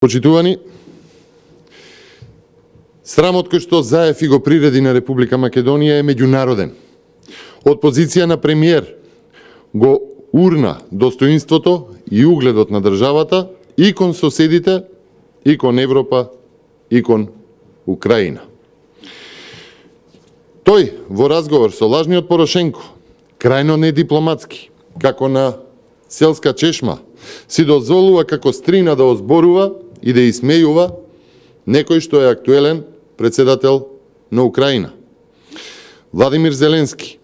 Почитувани, срамот кој што Заев и го приреди на Република Македонија е меѓународен. Од позиција на премиер го урна достоинството и угледот на државата и кон соседите, и кон Европа, и кон Украина. Тој во разговор со лажниот Порошенко, крајно недипломатски, како на селска чешма, си дозволува како стрина да озборува и да исмејува некој што е актуелен председател на Украина. Владимир Зеленски.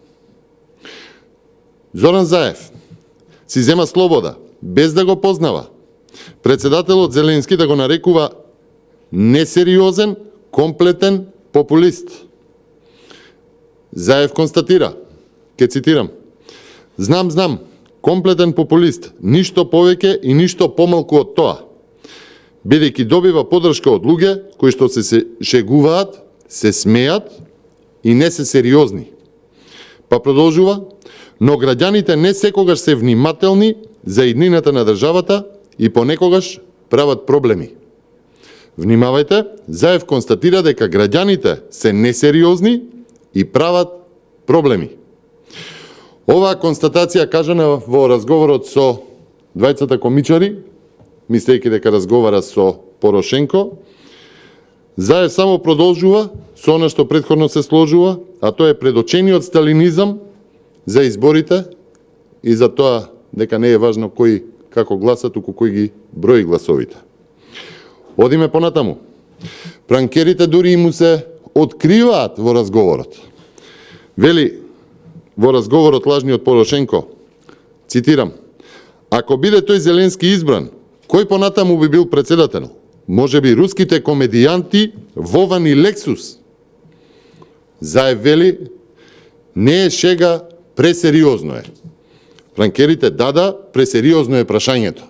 Зоран Заев си зема слобода, без да го познава. Председателот Зеленски да го нарекува несериозен, комплетен популист. Заев констатира, ке цитирам: Знам, комплетен популист, ништо повеќе и ништо помалку од тоа, бидејќи добива поддршка од луѓе кои што се шегуваат, се смеат и не се сериозни. Па продолжува: но граѓаните не секогаш се внимателни за иднината на државата и понекогаш прават проблеми. Внимавајте, Заев констатира дека граѓаните се несериозни и прават проблеми. Оваа констатација кажана во разговорот со двајцата комичари, мислејќи дека разговара со Порошенко, Заев само продолжува со она што претходно се сложува, а тоа е предочениот сталинизам за изборите и за тоа дека не е важно кој како гласа, туку кој ги брои гласовите. Одиме понатаму. Пранкерите дури и му се откриваат во разговорот. Вели во разговорот лажниот Порошенко, цитирам: ако биде тој Зеленски избран, кој понатаму би бил председател? Може би руските комедијанти Вован и Лексус. Заев вели: не е шега, пресериозно е. Пранкерите пресериозно е прашањето.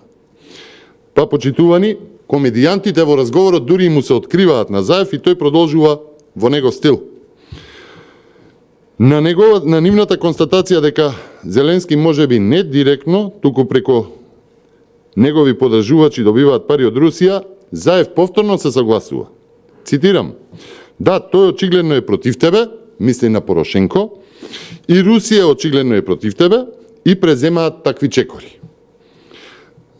Па, почитувани, комедијантите во разговорот дури и му се откриваат на Заев и тој продолжува во негов стил. На нивната констатација дека Зеленски може би не директно, туку преко негови подржувачи добиваат пари од Русија, Заев повторно се согласува. Цитирам: да, тој очигледно е против тебе, мисли на Порошенко, и Русија очигледно е против тебе и преземаат такви чекори.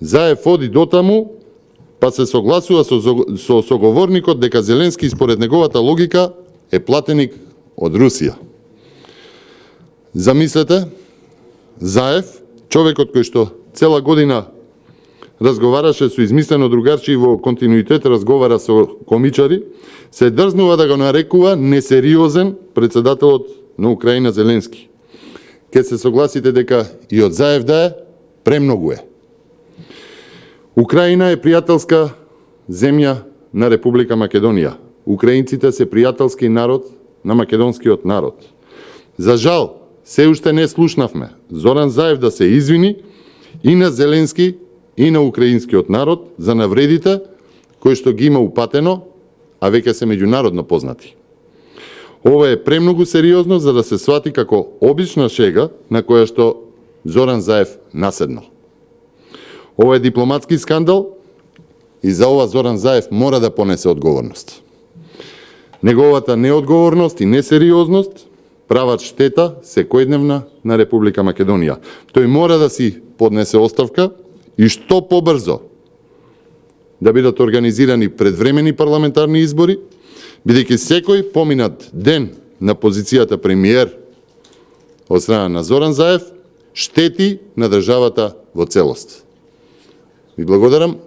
Заев оди дотаму, па се согласува со соговорникот дека Зеленски според неговата логика е платеник од Русија. Замислете, Заев, човекот кој што цела година разговараше со измислено другарче и во континуитет разговара со комичари, се дрзнува да го нарекува несериозен председателот на Украина Зеленски. Ке се согласите дека и од Заев да е, премногу е. Украина е пријателска земја на Република Македонија. Украинците се пријателски народ на македонскиот народ. За жал, се уште не слушнавме Зоран Заев да се извини и на Зеленски и на украинскиот народ за навредите кои што ги има упатено, а веќе се меѓународно познати. Ова е премногу сериозно за да се свати како обична шега на која што Зоран Заев наседнал. Ова е дипломатски скандал и за ова Зоран Заев мора да понесе одговорност. Неговата неодговорност и несериозност прават штета секојдневна на Република Македонија. Тој мора да си поднесе оставка и што побрзо да бидат организирани предвремени парламентарни избори, бидејќи секој поминат ден на позицијата премиер од страна на Зоран Заев штети на државата во целост. Ви благодарам.